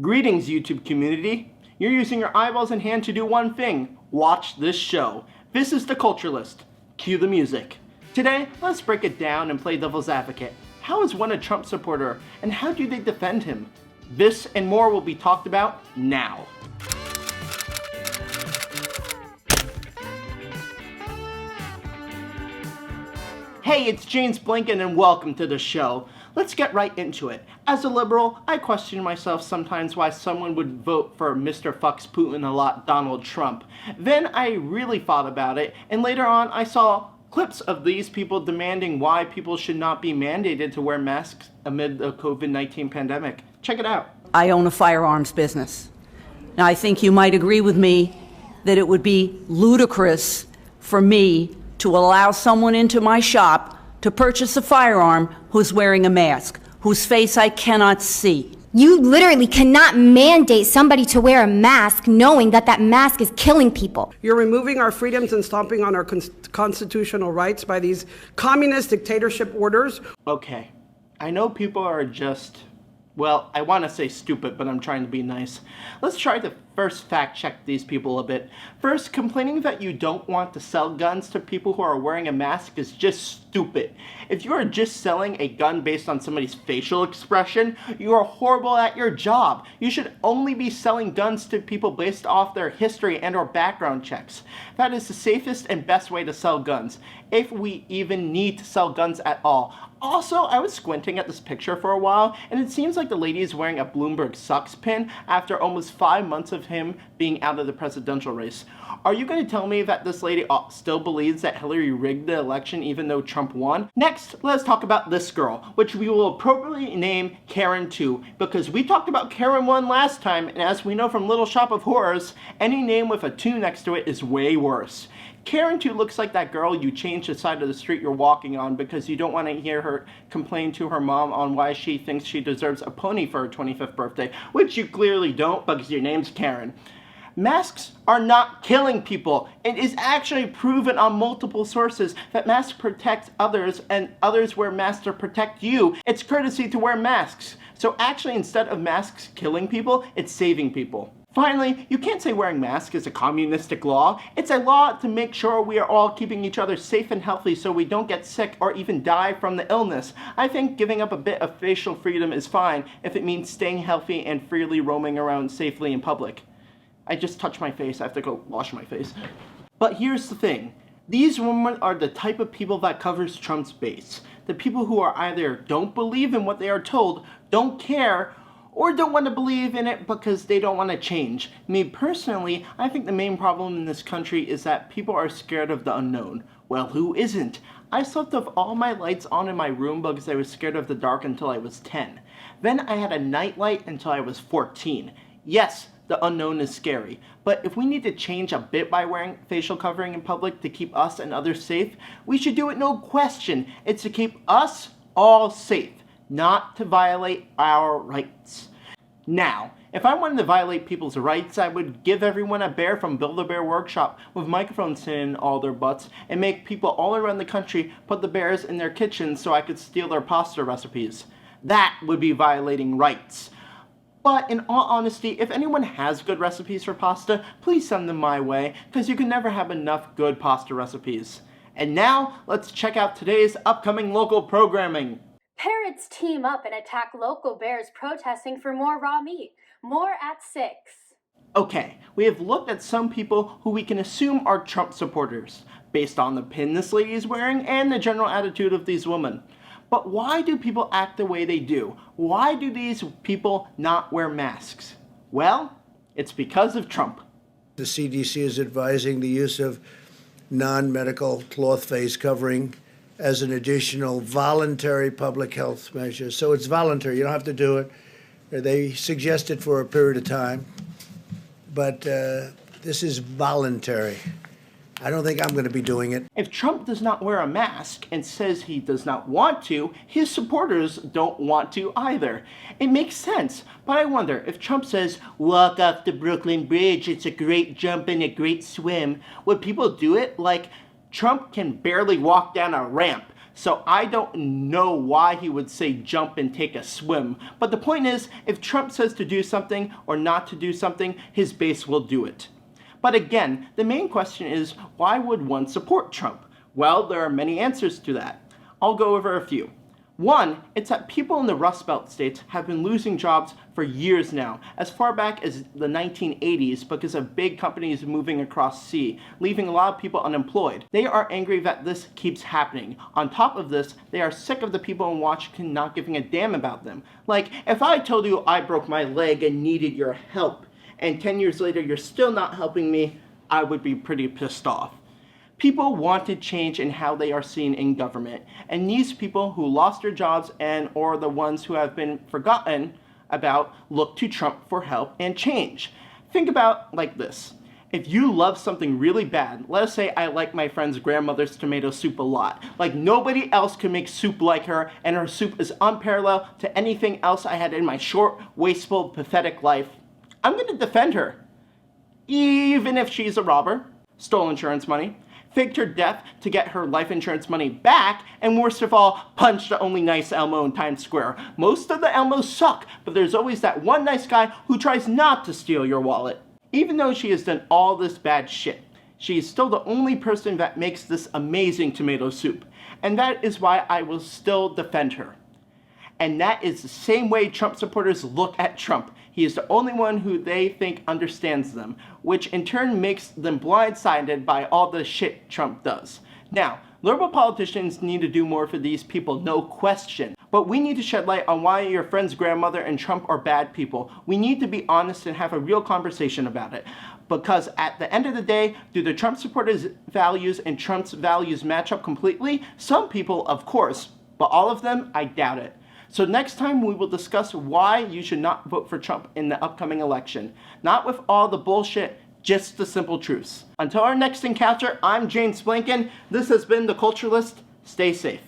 Greetings, YouTube community. You're using your eyeballs and hand to do one thing. Watch this show. This is the Culturalist. Cue the music. Today, let's break it down and play devil's advocate. How is one a Trump supporter, and how do they defend him? This and more will be talked about now. Hey, it's James Blinken and welcome to the show. Let's get right into it. As a liberal, I question myself sometimes why someone would vote for Mr. Fucks Putin a lot, Donald Trump. Then I really thought about it, and later on I saw clips of these people demanding why people should not be mandated to wear masks amid the COVID-19 pandemic. Check it out. I own a firearms business. Now, I think you might agree with me that it would be ludicrous for me to allow someone into my shop to purchase a firearm who's wearing a mask, whose face I cannot see. You literally cannot mandate somebody to wear a mask knowing that that mask is killing people. You're removing our freedoms and stomping on our constitutional rights by these communist dictatorship orders. Okay, I know people are just, well, I want to say stupid, but I'm trying to be nice. Let's try to first fact check these people a bit. First, complaining that you don't want to sell guns to people who are wearing a mask is just stupid. If you are just selling a gun based on somebody's facial expression, you are horrible at your job. You should only be selling guns to people based off their history and or background checks. That is the safest and best way to sell guns, if we even need to sell guns at all. Also, I was squinting at this picture for a while, and it seems like the lady is wearing a Bloomberg sucks pin after almost 5 months of him being out of the presidential race. Are you going to tell me that this lady still believes that Hillary rigged the election even though Trump won? Next, let's talk about this girl, which we will appropriately name Karen 2, because we talked about Karen 1 last time, and as we know from Little Shop of Horrors, any name with a 2 next to it is way worse. Karen 2 looks like that girl you change the side of the street you're walking on because you don't want to hear her complain to her mom on why she thinks she deserves a pony for her 25th birthday, which you clearly don't because your name's Karen. Masks are not killing people. It is actually proven on multiple sources that masks protect others and others wear masks to protect you. It's courtesy to wear masks. So actually, instead of masks killing people, it's saving people. Finally, you can't say wearing masks is a communistic law. It's a law to make sure we are all keeping each other safe and healthy so we don't get sick or even die from the illness. I think giving up a bit of facial freedom is fine if it means staying healthy and freely roaming around safely in public. I just touched my face. I have to go wash my face. But here's the thing. These women are the type of people that covers Trump's base. The people who are either don't believe in what they are told, don't care, or don't want to believe in it because they don't want to change. Me personally, I think the main problem in this country is that people are scared of the unknown. Well, who isn't? I slept with all my lights on in my room because I was scared of the dark until I was 10. Then I had a nightlight until I was 14. Yes, the unknown is scary, but if we need to change a bit by wearing facial covering in public to keep us and others safe, we should do it no question. It's to keep us all safe, not to violate our rights. Now, if I wanted to violate people's rights, I would give everyone a bear from Build-A-Bear Workshop with microphones in all their butts and make people all around the country put the bears in their kitchens so I could steal their pasta recipes. That would be violating rights. But in all honesty, if anyone has good recipes for pasta, please send them my way, because you can never have enough good pasta recipes. And now, let's check out today's upcoming local programming. Parrots team up and attack local bears protesting for more raw meat. More at 6. Okay, we have looked at some people who we can assume are Trump supporters, based on the pin this lady is wearing and the general attitude of these women. But why do people act the way they do? Why do these people not wear masks? Well, it's because of Trump. The CDC is advising the use of non-medical cloth face covering as an additional voluntary public health measure. So it's voluntary. You don't have to do it. They suggest it for a period of time. But this is voluntary. I don't think I'm going to be doing it. If Trump does not wear a mask and says he does not want to, his supporters don't want to either. It makes sense, but I wonder if Trump says, walk off the Brooklyn Bridge, it's a great jump and a great swim, would people do it? Like, Trump can barely walk down a ramp, So I don't know why he would say jump and take a swim. But the point is, if Trump says to do something or not to do something, his base will do it. But again, the main question is, why would one support Trump? Well, there are many answers to that. I'll go over a few. One, it's that people in the Rust Belt states have been losing jobs for years now, as far back as the 1980s because of big companies moving across sea, leaving a lot of people unemployed. They are angry that this keeps happening. On top of this, they are sick of the people in Washington not giving a damn about them. Like, if I told you I broke my leg and needed your help, and 10 years later you're still not helping me, I would be pretty pissed off. People wanted change in how they are seen in government, and these people who lost their jobs and or the ones who have been forgotten about look to Trump for help and change. Think about like this. If you love something really bad, let us say I like my friend's grandmother's tomato soup a lot. Like nobody else can make soup like her, and her soup is unparalleled to anything else I had in my short, wasteful, pathetic life. I'm going to defend her. Even if she's a robber, stole insurance money, faked her death to get her life insurance money back, and worst of all, punched the only nice Elmo in Times Square. Most of the Elmos suck, but there's always that one nice guy who tries not to steal your wallet. Even though she has done all this bad shit, she is still the only person that makes this amazing tomato soup, and that is why I will still defend her. And that is the same way Trump supporters look at Trump. He is the only one who they think understands them, which in turn makes them blindsided by all the shit Trump does. Now, liberal politicians need to do more for these people, no question. But we need to shed light on why your friend's grandmother and Trump are bad people. We need to be honest and have a real conversation about it. Because at the end of the day, do the Trump supporters' values and Trump's values match up completely? Some people, of course, but all of them, I doubt it. So next time we will discuss why you should not vote for Trump in the upcoming election. Not with all the bullshit, just the simple truths. Until our next encounter, I'm James Blinken. This has been The Culturalist. Stay safe.